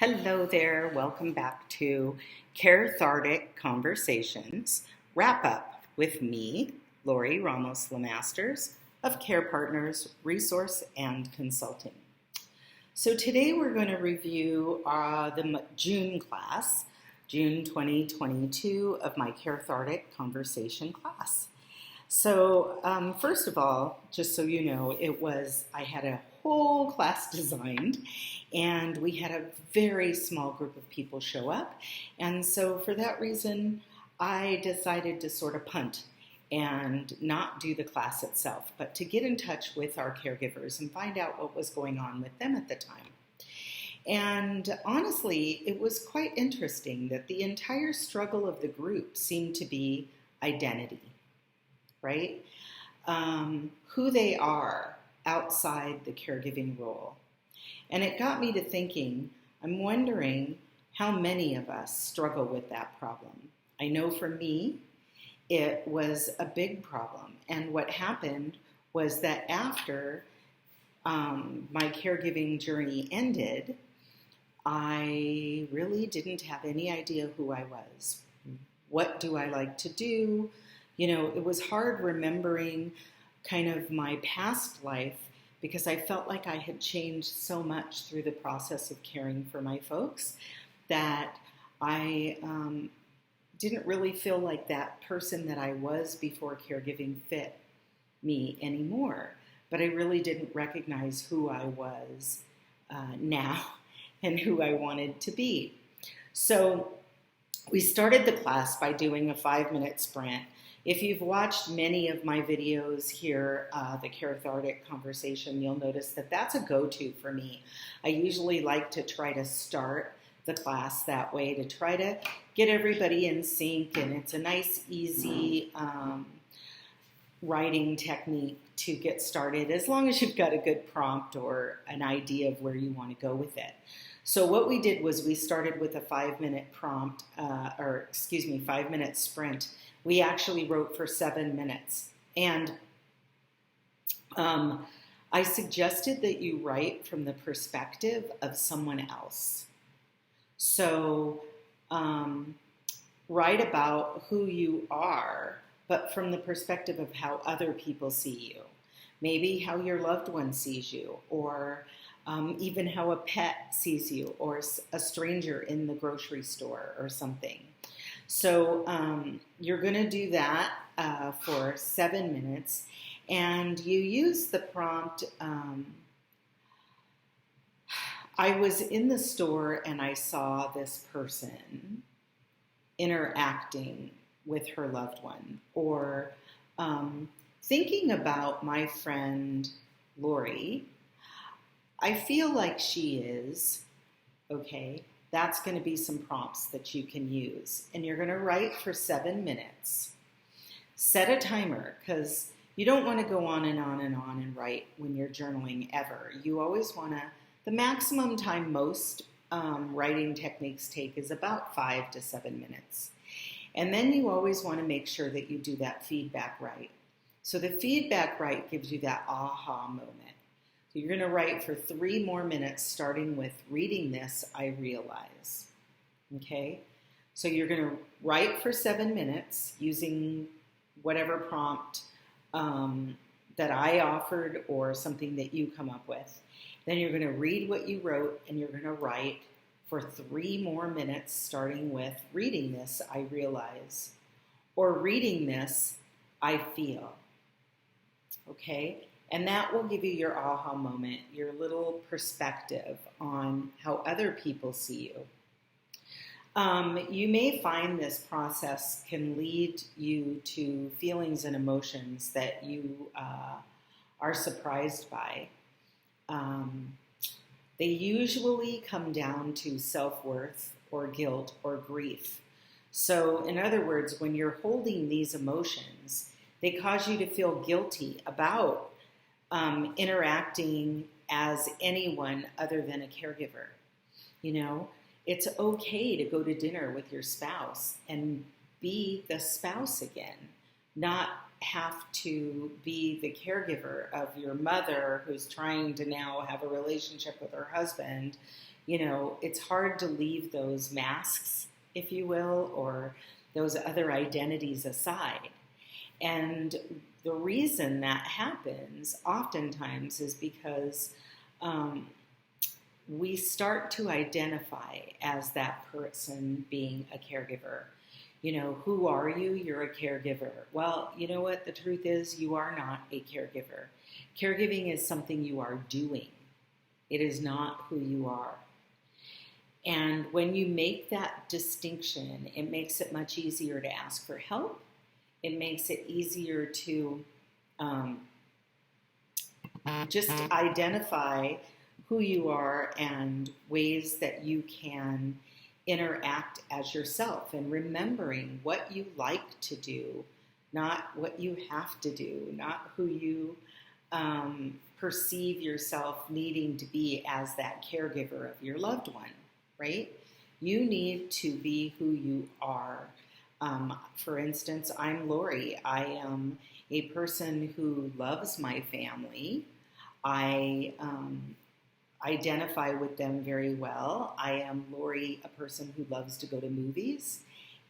Hello there. Welcome back to CAREthartic Conversations Wrap Up with me, Lori Ramos Lemasters of Care Partners Resource and Consulting. So today we're going to review the June class, June 2022 of my CAREthartic Conversation class. So first of all, just so you know, I had a whole class designed, and we had a very small group of people show up. And so for that reason, I decided to sort of punt and not do the class itself, but to get in touch with our caregivers and find out what was going on with them at the time. And honestly, it was quite interesting that the entire struggle of the group seemed to be identity, right? Who they are outside the caregiving role. And it got me to thinking, I'm wondering how many of us struggle with that problem. I know for me, it was a big problem. And what happened was that after my caregiving journey ended, I really didn't have any idea who I was. What do I like to do? You know, it was hard remembering kind of my past life because I felt like I had changed so much through the process of caring for my folks that I didn't really feel like that person that I was before caregiving fit me anymore. But I really didn't recognize who I was now and who I wanted to be. So we started the class by doing a 5-minute sprint. If you've watched many of my videos here, the CAREthartic Conversation, you'll notice that that's a go-to for me. I usually like to try to start the class that way to try to get everybody in sync, and it's a nice, easy writing technique to get started as long as you've got a good prompt or an idea of where you want to go with it. So what we did was we started with a 5-minute 5-minute sprint. We actually wrote for 7 minutes. And I suggested that you write from the perspective of someone else. So write about who you are, but from the perspective of how other people see you. Maybe how your loved one sees you, or even how a pet sees you, or a stranger in the grocery store or something. So you're going to do that for 7 minutes, and you use the prompt, I was in the store and I saw this person interacting with her loved one, or thinking about my friend Lori. I feel like she is, okay? That's going to be some prompts that you can use. And you're going to write for 7 minutes. Set a timer, because you don't want to go on and on and on and write when you're journaling ever. You always want to, the maximum time most writing techniques take is about 5 to 7 minutes. And then you always want to make sure that you do that feedback right. So the feedback right gives you that aha moment. So you're going to write for 3 more minutes, starting with reading this, I realize. Okay? So you're going to write for 7 minutes using whatever prompt that I offered or something that you come up with. Then you're going to read what you wrote, and you're going to write for 3 more minutes, starting with reading this, I realize, or reading this, I feel. Okay? And that will give you your aha moment, your little perspective on how other people see you. You may find this process can lead you to feelings and emotions that you are surprised by. They usually come down to self-worth or guilt or grief. So in other words, when you're holding these emotions, they cause you to feel guilty about interacting as anyone other than a caregiver. You know, it's okay to go to dinner with your spouse and be the spouse again, not have to be the caregiver of your mother who's trying to now have a relationship with her husband, it's hard to leave those masks, if you will, or those other identities aside. And the reason that happens oftentimes is because we start to identify as that person being a caregiver. Who are you? You're a caregiver. Well, you know what? The truth is, you are not a caregiver. Caregiving is something you are doing. It is not who you are. And when you make that distinction, it makes it much easier to ask for help. It makes it easier to just identify who you are and ways that you can interact as yourself, and remembering what you like to do, not what you have to do, not who you perceive yourself needing to be as that caregiver of your loved one, right? You need to be who you are. For instance, I'm Lori. I am a person who loves my family. I identify with them very well. I am Lori, a person who loves to go to movies,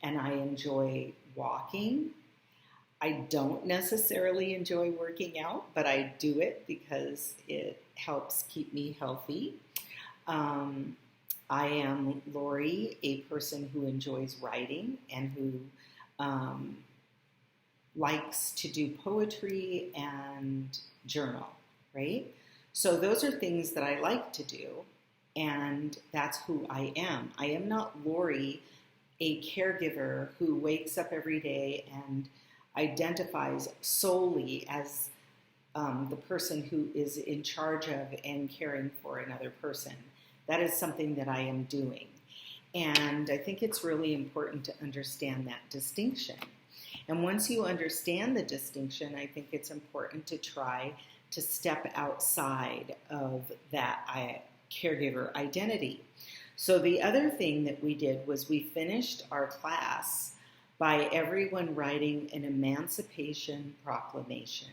and I enjoy walking. I don't necessarily enjoy working out, but I do it because it helps keep me healthy. I am Lori, a person who enjoys writing and who likes to do poetry and journal, right? So those are things that I like to do, and that's who I am. I am not Lori, a caregiver who wakes up every day and identifies solely as the person who is in charge of and caring for another person. That is something that I am doing. And I think it's really important to understand that distinction. And once you understand the distinction, I think it's important to try to step outside of that caregiver identity. So the other thing that we did was we finished our class by everyone writing an emancipation proclamation.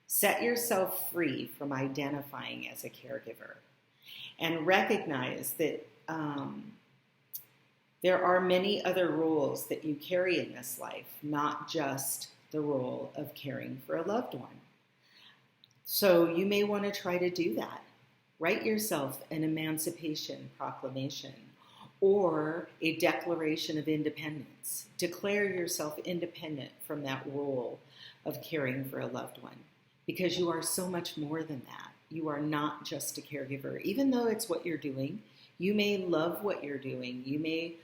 Set yourself free from identifying as a caregiver, and recognize that there are many other roles that you carry in this life, not just the role of caring for a loved one. So you may want to try to do that. Write yourself an emancipation proclamation or a declaration of independence. Declare yourself independent from that role of caring for a loved one, because you are so much more than that. You are not just a caregiver. Even though it's what you're doing, you may love what you're doing. You may,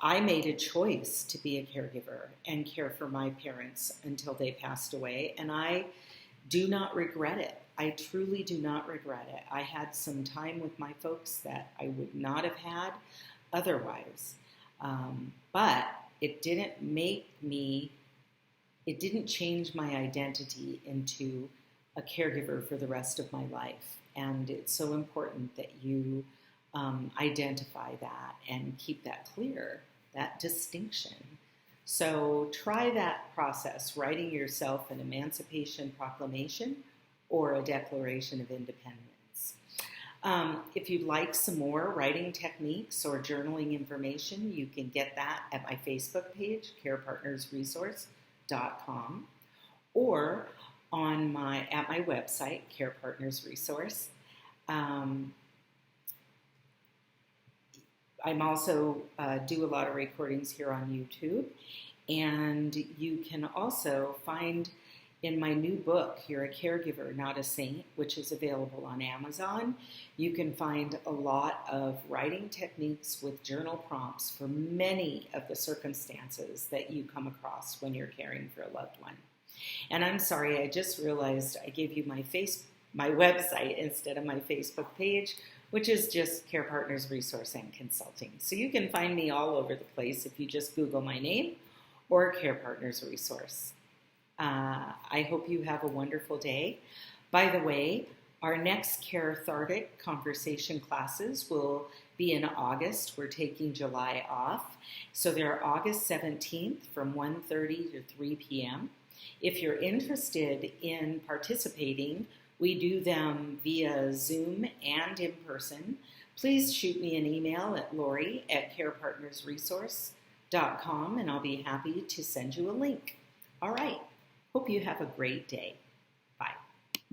I made a choice to be a caregiver and care for my parents until they passed away, and I do not regret it. I truly do not regret it. I had some time with my folks that I would not have had otherwise. But it didn't change my identity into a caregiver for the rest of my life. And it's so important that you identify that and keep that clear, that distinction. So try that process, writing yourself an emancipation proclamation or a declaration of independence. If you'd like some more writing techniques or journaling information, you can get that at my Facebook page, carepartnersresource.com, or at my website, Care Partners Resource. I'm also do a lot of recordings here on YouTube, and you can also find in my new book, You're a Caregiver, Not a Saint, which is available on Amazon, you can find a lot of writing techniques with journal prompts for many of the circumstances that you come across when you're caring for a loved one. And I'm sorry, I just realized I gave you my website instead of my Facebook page, which is just Care Partners Resource and Consulting. So you can find me all over the place if you just Google my name or Care Partners Resource. I hope you have a wonderful day. By the way, our next CAREthartic Conversation classes will be in August. We're taking July off. So they're August 17th from 1:30 to 3 p.m. If you're interested in participating, We do them via Zoom and in person. Please shoot me an email at lori@carepartnersresource.com and I'll be happy to send you a link. All right. Hope you have a great day.